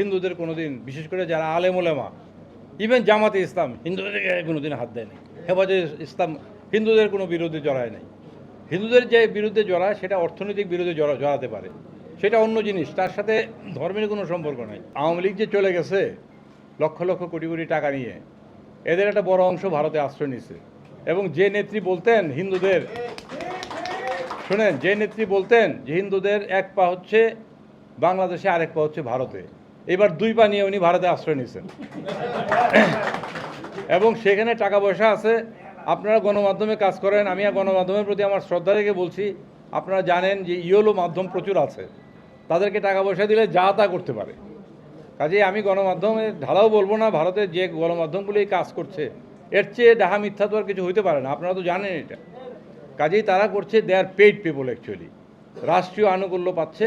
হিন্দুদের কোনোদিন, বিশেষ করে যারা আলেম ওলেমা, ইভেন জামাতে ইসলাম হিন্দুদের কোনোদিন হাত দেয় নাই। হেফাজতে ইসলাম হিন্দুদের কোনো বিরুদ্ধে জড়ায় নাই। হিন্দুদের যে বিরুদ্ধে জড়ায় সেটা অর্থনৈতিক বিরুদ্ধে জড়াতে পারে, সেটা অন্য জিনিস, তার সাথে ধর্মের কোনো সম্পর্ক নাই। আওয়ামী লীগ যে চলে গেছে লক্ষ লক্ষ কোটি কোটি টাকা নিয়ে, এদের একটা বড় অংশ ভারতে আশ্রয় নিছে। এবং যে নেত্রী বলতেন হিন্দুদের, শোনেন, যে নেত্রী বলতেন যে হিন্দুদের এক পা হচ্ছে বাংলাদেশে, আরেক পা হচ্ছে ভারতে, এবার দুই পা নিয়ে উনি ভারতে আশ্রয় নিয়েছেন এবং সেখানে টাকা পয়সা আছে। আপনারা গণমাধ্যমে কাজ করেন, আমি গণমাধ্যমের প্রতি আমার শ্রদ্ধা রেখে বলছি, আপনারা জানেন যে ইয়েলো মাধ্যম প্রচুর আছে, তাদেরকে টাকা পয়সা দিলে যা তা করতে পারে। কাজেই আমি গণমাধ্যমের ঢালাও বলবো না, ভারতের যে গণমাধ্যমগুলি কাজ করছে এর চেয়ে ডাহা মিথ্যা তো আর কিছু হইতে পারে না, আপনারা তো জানেন এটা। কাজেই তারা করছে দে আর পেইড পিপল, অ্যাকচুয়ালি রাষ্ট্রীয় আনুকূল্য পাচ্ছে।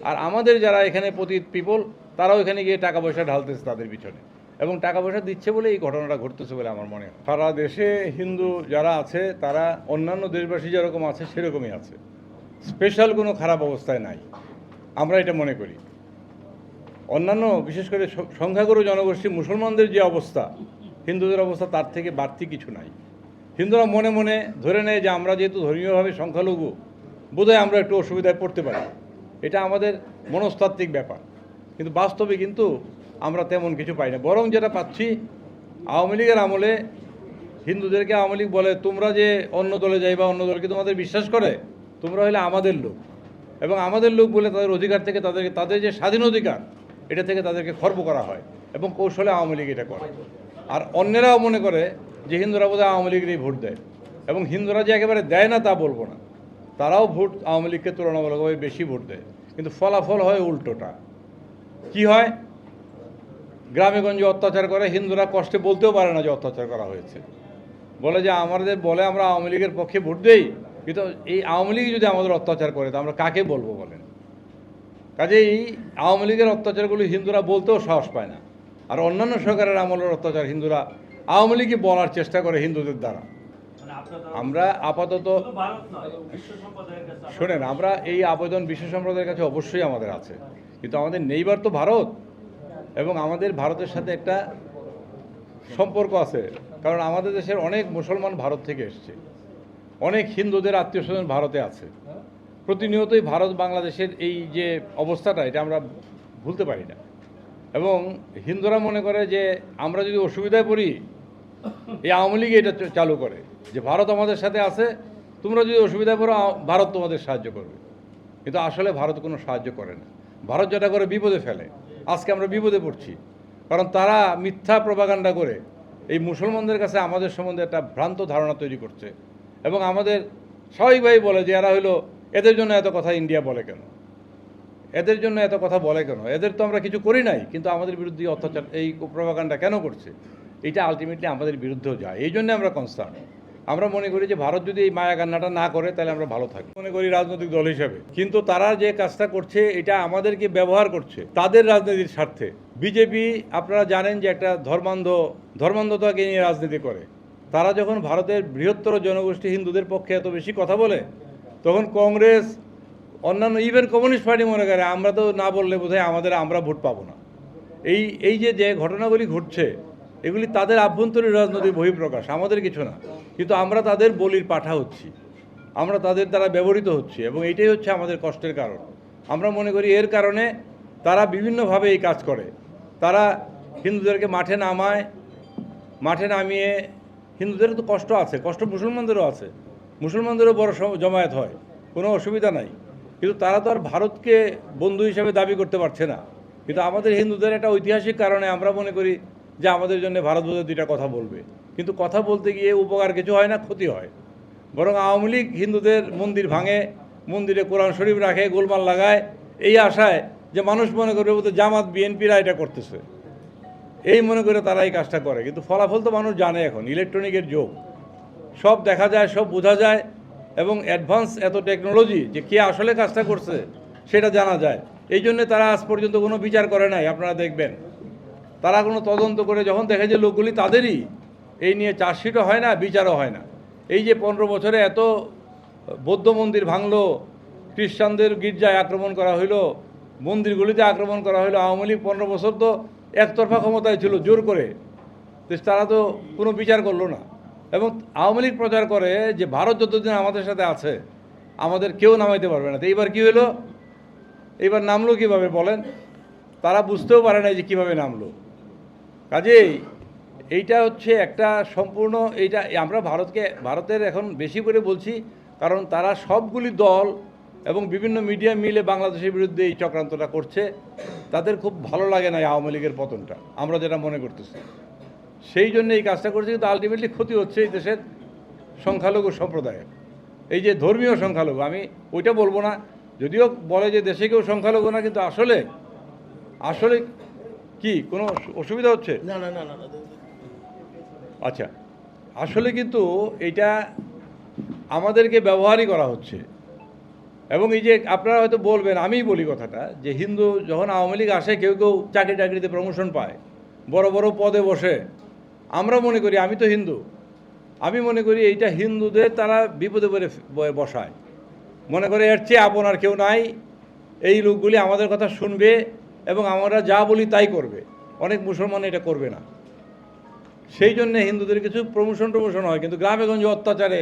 আর আমাদের যারা এখানে পতিত পিপল, তারাও এখানে গিয়ে টাকা পয়সা ঢালতেছে তাদের পিছনে, এবং টাকা পয়সা দিচ্ছে বলে এই ঘটনাটা ঘটতেছে বলে আমার মনে হয়। সারা দেশে হিন্দু যারা আছে তারা অন্যান্য দেশবাসী যেরকম আছে সেরকমই আছে, স্পেশাল কোনো খারাপ অবস্থায় নাই, আমরা এটা মনে করি। অন্যান্য বিশেষ করে সংখ্যাগুরু জনগোষ্ঠী মুসলমানদের যে অবস্থা, হিন্দুদের অবস্থা তার থেকে বাড়তি কিছু নাই। হিন্দুরা মনে মনে ধরে নেয় যে আমরা যেহেতু ধর্মীয়ভাবে সংখ্যালঘু, বোধহয় আমরা একটু অসুবিধায় পড়তে পারি, এটা আমাদের মনস্তাত্ত্বিক ব্যাপার। কিন্তু বাস্তবে কিন্তু আমরা তেমন কিছু পাই না। বরং যেটা পাচ্ছি, আওয়ামী লীগের আমলে হিন্দুদেরকে আওয়ামী লীগ বলে, তোমরা যে অন্য দলে যাইবা, অন্য দলকে তোমাদের বিশ্বাস করে, তোমরা হলে আমাদের লোক। এবং আমাদের লোক বলে তাদের অধিকার থেকে তাদের যে স্বাধীন অধিকার, এটা থেকে তাদেরকে খর্ব করা হয়, এবং কৌশলে আওয়ামী লীগ এটা করে। আর অন্যেরাও মনে করে যে হিন্দুরা বোধহয় আওয়ামী লীগেরই ভোট দেয়, এবং হিন্দুরা যে একেবারে দেয় না তা বলবো না, তারাও ভোট আওয়ামী লীগকে তুলনামূলকভাবে বেশি ভোট দেয়। কিন্তু ফলাফল হয় উল্টোটা। কি হয়? গ্রামে গঞ্জে অত্যাচার করে, হিন্দুরা কষ্টে বলতেও পারে না যে অত্যাচার করা হয়েছে, বলে যে আমাদের বলে আমরা আওয়ামী লীগের পক্ষে ভোট দেই, কিন্তু এই আওয়ামী লীগ যদি আমাদের অত্যাচার করে তো আমরা কাকে বলবো বলেন? কাজেই আওয়ামী লীগের অত্যাচারগুলো হিন্দুরা বলতেও সাহস পায় না। আর অন্যান্য সরকারের আমলের অত্যাচার হিন্দুরা আওয়ামী লীগই বলার চেষ্টা করে হিন্দুদের দ্বারা। আমরা আপাতত শোনেন, আমরা এই আবেদন বিশ্ব সম্প্রদায়ের কাছে অবশ্যই আমাদের আছে, কিন্তু আমাদের নেইবার তো ভারত, এবং আমাদের ভারতের সাথে একটা সম্পর্ক আছে, কারণ আমাদের দেশের অনেক মুসলমান ভারত থেকে এসছে, অনেক হিন্দুদের আত্মীয় স্বজন ভারতে আছে। প্রতিনিয়তই ভারত বাংলাদেশের এই যে অবস্থাটা, এটা আমরা ভুলতে পারি না। এবং হিন্দুরা মনে করে যে আমরা যদি অসুবিধায় পড়ি, এই আওয়ামী লীগ এটা চালু করে যে ভারত আমাদের সাথে আছে, তোমরা যদি অসুবিধায় পড়ো ভারত তোমাদের সাহায্য করবে। কিন্তু আসলে ভারত কোনো সাহায্য করে না, ভারত যেটা করে বিপদে ফেলে। আজকে আমরা বিপদে পড়ছি কারণ তারা মিথ্যা প্রপাগান্ডা করে এই মুসলমানদের কাছে আমাদের সম্বন্ধে একটা ভ্রান্ত ধারণা তৈরি করছে, এবং আমাদের স্বাভাবিকভাবেই বলে যে এরা হলো, এদের জন্য এত কথা ইন্ডিয়া বলে কেন, এদের জন্য এত কথা বলে কেন, এদের তো আমরা কিছু করি নাই, কিন্তু আমাদের বিরুদ্ধে অত্যাচার এই প্রপাগান্ডা কেন করছে? এটা আলটিমেটলি আমাদের বিরুদ্ধেও যায়। এই জন্য আমরা কনসার্ন। আমরা মনে করি যে ভারত যদি এই মায়াকান্নাটা না করে তাহলে আমরা ভালো থাকি, মনে করি রাজনৈতিক দল হিসাবে। কিন্তু তারা যে কাজটা করছে এটা আমাদেরকে ব্যবহার করছে তাদের রাজনীতির স্বার্থে। বিজেপি আপনারা জানেন যে একটা ধর্মান্ধতাকে নিয়ে রাজনীতি করে। তারা যখন ভারতের বৃহত্তর জনগোষ্ঠী হিন্দুদের পক্ষে এত বেশি কথা বলে, তখন কংগ্রেস, অন্যান্য ইভেন কমিউনিস্ট পার্টি মনে করে আমরা তো না বললে বোধহয় আমরা ভোট পাবো না। এই যে ঘটনাগুলি ঘটছে, এগুলি তাদের আভ্যন্তরীণ রাজনৈতিক বহিঃপ্রকাশ, আমাদের কিছু না। কিন্তু আমরা তাদের বলির পাঠা হচ্ছি, আমরা তাদের দ্বারা ব্যবহৃত হচ্ছি, এবং এইটাই হচ্ছে আমাদের কষ্টের কারণ। আমরা মনে করি এর কারণে তারা বিভিন্নভাবে এই কাজ করে। তারা হিন্দুদেরকে মাঠে নামিয়ে, হিন্দুদেরও তো কষ্ট আছে, কষ্ট মুসলমানদেরও আছে, মুসলমানদেরও বড় জমায়েত হয়, কোনো অসুবিধা নাই। কিন্তু তারা তো আর ভারতকে বন্ধু হিসাবে দাবি করতে পারছে না। কিন্তু আমাদের হিন্দুদের একটা ঐতিহাসিক কারণে আমরা মনে করি যে আমাদের জন্য ভারত বোধহয় দুইটা কথা বলবে, কিন্তু কথা বলতে গিয়ে উপকার কিছু হয় না, ক্ষতি হয়। বরং আওয়ামী লীগ হিন্দুদের মন্দির ভাঙে, মন্দিরে কোরআন শরীফ রাখে, গোলমাল লাগায়, এই আশায় যে মানুষ মনে করবে বোধহয় জামাত বিএনপিরা এটা করতেছে, এই মনে করে তারা এই কাজটা করে। কিন্তু ফলাফল তো মানুষ জানে, এখন ইলেকট্রনিকের যুগ, সব দেখা যায়, সব বোঝা যায়, এবং অ্যাডভান্স এত টেকনোলজি যে কে আসলে কাজটা করছে সেটা জানা যায়। এই জন্য তারা আজ পর্যন্ত কোনো বিচার করে নাই। আপনারা দেখবেন তারা কোনো তদন্ত করে যখন দেখে যে লোকগুলি তাদেরই, এই নিয়ে চার্জশিটও হয় না, বিচারও হয় না। এই যে 15 বছরে এত বৌদ্ধ মন্দির ভাঙলো, খ্রিস্টানদের গির্জায় আক্রমণ করা হইলো, মন্দিরগুলিতে আক্রমণ করা হলো। আওয়ামী লীগ 15 বছর তো একতরফা ক্ষমতায় ছিল, জোর করে, তো তারা তো কোনো বিচার করলো না। এবং আওয়ামী লীগ প্রচার করে যে ভারত যতদিন আমাদের সাথে আছে আমাদের কেউ নামাইতে পারবে না। তো এইবার কী হলো, এইবার নামলো কীভাবে বলেন? তারা বুঝতেও পারে না যে কীভাবে নামলো। কাজেই এইটা হচ্ছে একটা সম্পূর্ণ, এইটা আমরা ভারতের এখন বেশি করে বলছি, কারণ তারা সবগুলি দল এবং বিভিন্ন মিডিয়া মিলে বাংলাদেশের বিরুদ্ধে এই চক্রান্তটা করছে। তাদের খুব ভালো লাগে না এই আওয়ামী লীগের পতনটা, আমরা যেটা মনে করতেছি। সেই জন্য এই কাজটা করছে, কিন্তু আলটিমেটলি ক্ষতি হচ্ছে এই দেশের সংখ্যালঘু সম্প্রদায়ের। এই যে ধর্মীয় সংখ্যালঘু, আমি ওইটা বলবো না, যদিও বলে যে দেশে কেউ সংখ্যালঘু না, কিন্তু আসলে আসলে কি কোনো অসুবিধা হচ্ছে? না না না না। আচ্ছা, আসলে কিন্তু এটা আমাদেরকে ব্যবহারই করা হচ্ছে। এবং এই যে আপনারা হয়তো বলবেন, আমিই বলি কথাটা, যে হিন্দু যখন আওয়ামী লীগ আসে কেউ কেউ চাকরি টাকরিতে প্রমোশন পায়, বড় বড় পদে বসে, আমরা মনে করি, আমি তো হিন্দু, আমি মনে করি এইটা হিন্দুদের তারা বিপদে পড়ে বসায়, মনে করে এর চেয়ে আপন আর কেউ নাই, এই লোকগুলি আমাদের কথা শুনবে এবং আমরা যা বলি তাই করবে। অনেক মুসলমান এটা করবে না, সেই জন্যে হিন্দুদের কিছু প্রমোশন হয়, কিন্তু গ্রামে গঞ্জে অত্যাচারে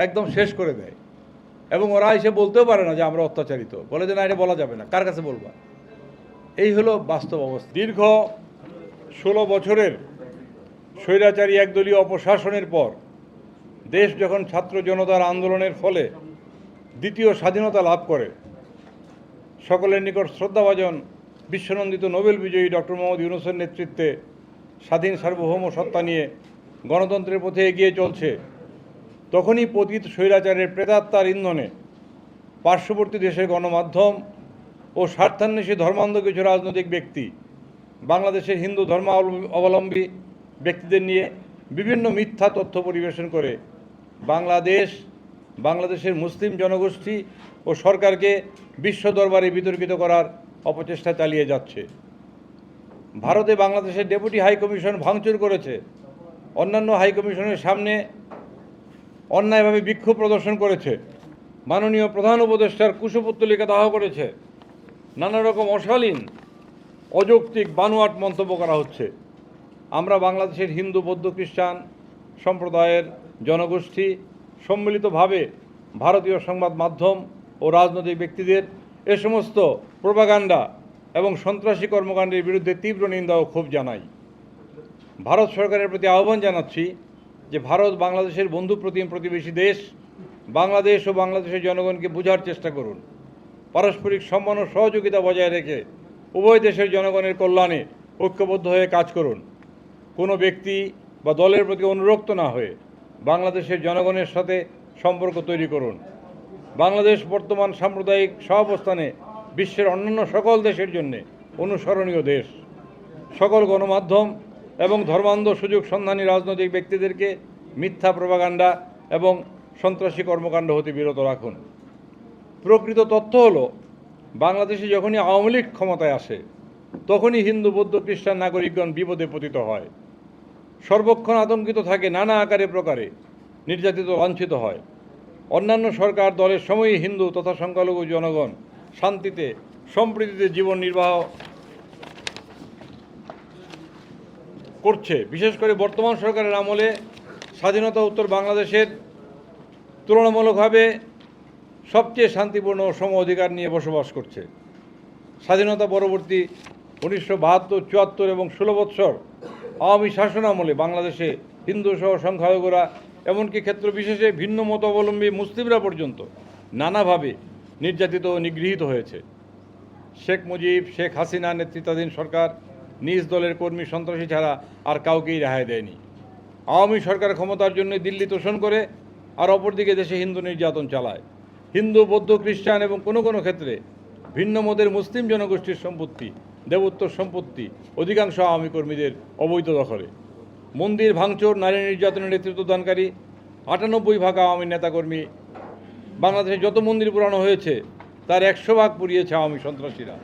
একদম শেষ করে দেয়। এবং ওরা এসে বলতেও পারে না যে আমরা অত্যাচারিত, বলে যে না, এটা বলা যাবে না, কার কাছে বলবা। এই হলো বাস্তব অবস্থা। দীর্ঘ 16 বছরের স্বৈরাচারী একদলীয় অপশাসনের পর দেশ যখন ছাত্র জনতার আন্দোলনের ফলে দ্বিতীয় স্বাধীনতা লাভ করে, সকলের নিকট শ্রদ্ধাভাজন বিশ্বনন্দিত নোবেল বিজয়ী ডক্টর মোহাম্মদ ইউনূসের নেতৃত্বে স্বাধীন সার্বভৌম সত্তা নিয়ে গণতন্ত্রের পথে এগিয়ে চলছে, তখনই পতিত স্বৈরাচারের প্রেতাত্মার ইন্ধনে পার্শ্ববর্তী দেশের গণমাধ্যম ও স্বার্থান্বেষী ধর্মান্ধ কিছু রাজনৈতিক ব্যক্তি বাংলাদেশের হিন্দু ধর্মাবলম্বী ব্যক্তিদের নিয়ে বিভিন্ন মিথ্যা তথ্য পরিবেশন করে বাংলাদেশের মুসলিম জনগোষ্ঠী ও সরকারকে বিশ্ব দরবারে বিতর্কিত করার অপচেষ্টা চালিয়ে যাচ্ছে। ভারতে বাংলাদেশের ডেপুটি হাইকমিশন ভাঙচুর করেছে, অন্যান্য হাইকমিশনের সামনে অন্যায়ভাবে বিক্ষোভ প্রদর্শন করেছে, মাননীয় প্রধান উপদেষ্টার কুশপুত্তলিকা দাহ করেছে, নানা রকম অশালীন অযৌক্তিক বানোয়াট মন্তব্য করা হচ্ছে। আমরা বাংলাদেশের হিন্দু বৌদ্ধ খ্রিস্টান সম্প্রদায়ের জনগোষ্ঠী সম্মিলিতভাবে ভারতীয় সংবাদ মাধ্যম ও রাজনৈতিক ব্যক্তিদের এ সমস্ত প্রোপাগান্ডা এবং সন্ত্রাসী কর্মকাণ্ডের বিরুদ্ধে তীব্র নিন্দা ও ক্ষোভ জানাই। ভারত সরকারের প্রতি আহ্বান জানাচ্ছি যে ভারত বাংলাদেশের বন্ধুপ্রতিম প্রতিবেশী দেশ। বাংলাদেশ ও বাংলাদেশের জনগণকে বোঝার চেষ্টা করুন, পারস্পরিক সম্মান ও সহযোগিতা বজায় রেখে উভয় দেশের জনগণের কল্যাণে ঐক্যবদ্ধ হয়ে কাজ করুন। কোনো ব্যক্তি বা দলের প্রতি অনুরক্ত না হয়ে বাংলাদেশের জনগণের সাথে সম্পর্ক তৈরি করুন। বাংলাদেশ বর্তমান সাম্প্রদায়িক সহাবস্থানে বিশ্বের অন্যান্য সকল দেশের জন্য অনুসরণীয় দেশ। সকল গণমাধ্যম এবং ধর্মান্ধ সুযোগ সন্ধানী রাজনৈতিক ব্যক্তিদেরকে মিথ্যা প্রপাগান্ডা এবং সন্ত্রাসী কর্মকাণ্ড হতে বিরত রাখুন। প্রকৃত তথ্য হলো, বাংলাদেশে যখনই আওয়ামী লীগ ক্ষমতায় আসে তখনই হিন্দু বৌদ্ধ খ্রিস্টান নাগরিকগণ বিপদে পতিত হয়, সর্বক্ষণ আতঙ্কিত থাকে, নানা আকারে প্রকারে নির্যাতিত লাঞ্ছিত হয়। অন্যান্য সরকার দলের সময়ই হিন্দু তথা সংখ্যালঘু জনগণ শান্তিতে সম্প্রীতিতে জীবন নির্বাহ করছে। বিশেষ করে বর্তমান সরকারের আমলে স্বাধীনতা উত্তর বাংলাদেশের তুলনামূলকভাবে সবচেয়ে শান্তিপূর্ণ ও সম অধিকার নিয়ে বসবাস করছে। স্বাধীনতা পরবর্তী 1972, 74 এবং 16 বৎসর আওয়ামী শাসন আমলে বাংলাদেশে হিন্দু সহ সংখ্যালঘুরা, এমনকি ক্ষেত্র বিশেষে ভিন্ন মতাবলম্বী মুসলিমরা পর্যন্ত নানাভাবে নির্যাতিত ও নিগৃহীত হয়েছে। শেখ মুজিব, শেখ হাসিনা নেতৃত্বাধীন সরকার নিজ দলের কর্মী সন্ত্রাসী ছাড়া আর কাউকেই রেহাই দেয়নি। আওয়ামী সরকার ক্ষমতার জন্য দিল্লি তোষণ করে আর অপরদিকে দেশে হিন্দু নির্যাতন চালায়। হিন্দু বৌদ্ধ খ্রিস্টান এবং কোনো কোনো ক্ষেত্রে ভিন্ন মতের মুসলিম জনগোষ্ঠীর সম্পত্তি, দেবোত্তর সম্পত্তি অধিকাংশ আওয়ামী কর্মীদের অবৈধ দখলে। মন্দির ভাঙচুর, নারী নির্যাতনের নেতৃত্ব দানকারী 98% আওয়ামী নেতাকর্মী। বাংলাদেশে যত মন্দির পুরানো হয়েছে তার 100% পুড়িয়েছে আওয়ামী সন্ত্রাসীরা।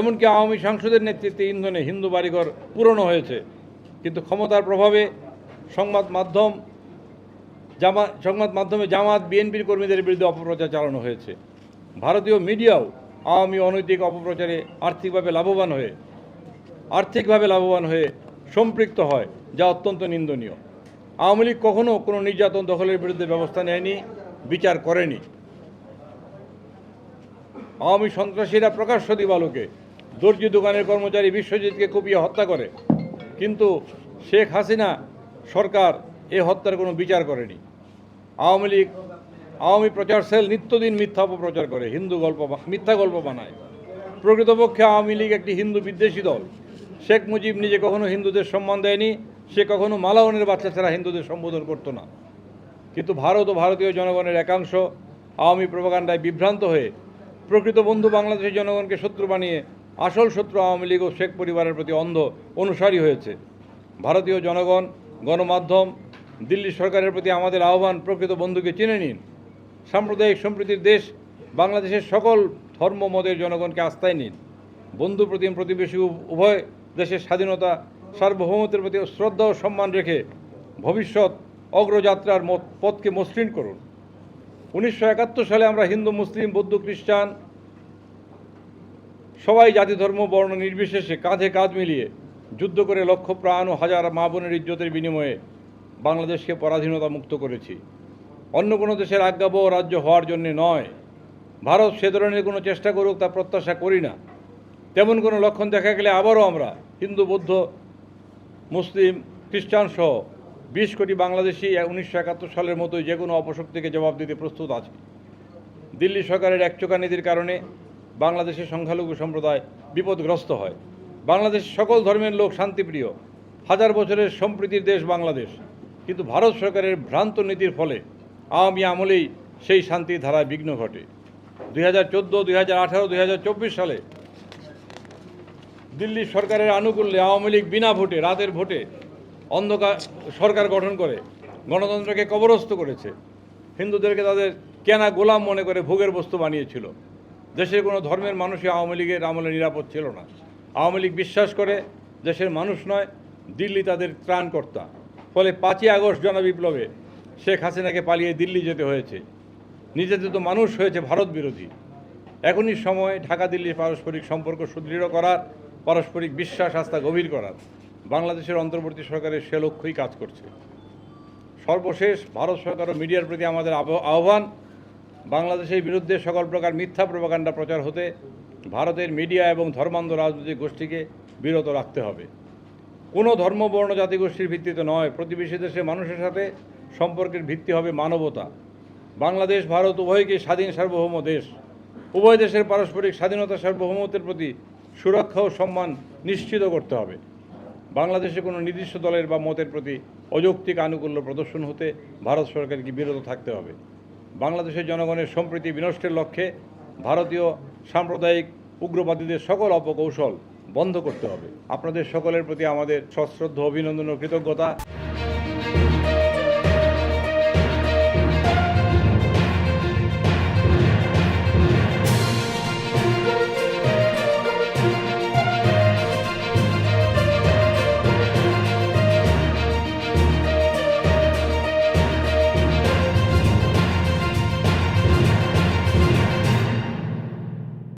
এমনকি আওয়ামী সাংসদের নেতৃত্বে ইন্ধনে হিন্দু বাড়িঘর পুরনো হয়েছে। কিন্তু ক্ষমতার প্রভাবে সংবাদ মাধ্যমে জামাত বিএনপির কর্মীদের বিরুদ্ধে অপপ্রচার চালানো হয়েছে। ভারতীয় মিডিয়াও আওয়ামী অনৈতিক অপপ্রচারে আর্থিকভাবে লাভবান হয়ে সম্পৃক্ত হয়, যা অত্যন্ত নিন্দনীয়। আওয়ামী লীগ কখনো কোনো নির্যাতন দখলের বিরুদ্ধে ব্যবস্থা নেয়নি, বিচার করেনি। আওয়ামী সন্ত্রাসীরা প্রকাশ্য দিবালোকে দর্জি দোকানের কর্মচারী বিশ্বজিৎকে কুপিয়ে হত্যা করে, কিন্তু শেখ হাসিনা সরকার এ হত্যার কোনো বিচার করেনি। আওয়ামী প্রচার সেল নিত্যদিন মিথ্যা অপপ্রচার করে, মিথ্যা গল্প বানায়। প্রকৃতপক্ষে আওয়ামী লীগ একটি হিন্দু বিদ্বেষী দল। শেখ মুজিব নিজে কখনো হিন্দুদের সম্মান দেয়নি, সে কখনো মালাওয়ানের বাচ্চা ছাড়া হিন্দুদের সম্বোধন করত না। কিন্তু ভারত ও ভারতীয় জনগণের একাংশ আওয়ামী প্রপাগান্ডায় বিভ্রান্ত হয়ে প্রকৃত বন্ধু বাংলাদেশের জনগণকে শত্রু বানিয়ে আসল শত্রু আওয়ামী লীগ ও শেখ পরিবারের প্রতি অন্ধ অনুসারী হয়েছে। ভারতীয় জনগণ, গণমাধ্যম, দিল্লি সরকারের প্রতি আমাদের আহ্বান, প্রকৃত বন্ধুকে চিনে নিন। সাম্প্রদায়িক সম্প্রীতির দেশ বাংলাদেশের সকল ধর্ম মতের জনগণকে আস্থায় নিন। বন্ধু প্রতিবেশী উভয় দেশের স্বাধীনতা, সার্বভৌমত্বের প্রতি শ্রদ্ধা ও সম্মান রেখে ভবিষ্যৎ অগ্রযাত্রার পথকে মসৃণ করুন। 1971 সালে আমরা হিন্দু, মুসলিম, বৌদ্ধ, খ্রিস্টান সবাই জাতি, ধর্ম, বর্ণ নির্বিশেষে কাঁধে কাঁধ মিলিয়ে যুদ্ধ করে লক্ষ প্রাণ ও হাজার মা বোনের ইজ্জতের বিনিময়ে বাংলাদেশকে পরাধীনতা মুক্ত করেছি। অন্য কোনো দেশের আজ্ঞাবহ রাজ্য হওয়ার জন্য নয়। ভারত সে ধরনের কোনো চেষ্টা করুক তা প্রত্যাশা করি না। তেমন কোনো লক্ষণ দেখা গেলে আবারও আমরা হিন্দু, বৌদ্ধ, মুসলিম, খ্রিস্টান সহ 20 কোটি বাংলাদেশি 1971 সালের মতোই যে কোনো অপশক্তিকে জবাব দিতে প্রস্তুত আছে। দিল্লি সরকারের একচোখা নীতির কারণে বাংলাদেশের সংখ্যালঘু সম্প্রদায় বিপদগ্রস্ত হয়। বাংলাদেশের সকল ধর্মের লোক শান্তিপ্রিয়, হাজার বছরের সম্প্রীতির দেশ বাংলাদেশ। কিন্তু ভারত সরকারের ভ্রান্ত নীতির ফলে আওয়ামী আমলেই সেই শান্তির ধারায় বিঘ্ন ঘটে। 2014, 2018, 2024 সালে দিল্লি সরকারের আনুকূল্যে আওয়ামী লীগ বিনা ভোটে, রাতের ভোটে অন্ধকার সরকার গঠন করে গণতন্ত্রকে কবরস্থ করেছে। হিন্দুদেরকে তাদের কেনা গোলাম মনে করে ভোগের বস্তু বানিয়েছিল। দেশের কোনো ধর্মের মানুষই আওয়ামী লীগের আমলে নিরাপদ ছিল না। আওয়ামী লীগ বিশ্বাস করে দেশের মানুষ নয়, দিল্লি তাদের ত্রাণকর্তা। ফলে 5ই আগস্ট জনবিপ্লবে শেখ হাসিনাকে পালিয়ে দিল্লি যেতে হয়েছে। নির্যাতিত মানুষ হয়েছে ভারত বিরোধী। এখনই সময় ঢাকা দিল্লির পারস্পরিক সম্পর্ক সুদৃঢ় করার, পারস্পরিক বিশ্বাস আস্থা গভীর করার। বাংলাদেশের অন্তর্বর্তী সরকারের সে লক্ষ্যই কাজ করছে। সর্বশেষ, ভারত সরকার ও মিডিয়ার প্রতি আমাদের আহ্বান, বাংলাদেশের বিরুদ্ধে সকল প্রকার মিথ্যা প্রপাগান্ডা প্রচার হতে ভারতের মিডিয়া এবং ধর্মান্ধ রাজনৈতিক গোষ্ঠীকে বিরত রাখতে হবে। কোনো ধর্ম, বর্ণ, জাতিগোষ্ঠীর ভিত্তিতে নয়, প্রতিবেশী দেশের মানুষের সাথে সম্পর্কের ভিত্তি হবে মানবতা। বাংলাদেশ, ভারত উভয়কে স্বাধীন সার্বভৌম দেশ। উভয় দেশের পারস্পরিক স্বাধীনতা, সার্বভৌমত্বের প্রতি সুরক্ষা ও সম্মান নিশ্চিত করতে হবে। বাংলাদেশে কোনো নির্দিষ্ট দলের বা মতের প্রতি অযৌক্তিক আনুকূল্য প্রদর্শন হতে ভারত সরকারকে বিরত থাকতে হবে। বাংলাদেশের জনগণের সম্প্রীতি বিনষ্টের লক্ষ্যে ভারতীয় সাম্প্রদায়িক উগ্রবাদীদের সকল অপকৌশল বন্ধ করতে হবে। আপনাদের সকলের প্রতি আমাদের সশ্রদ্ধ অভিনন্দন ও কৃতজ্ঞতা।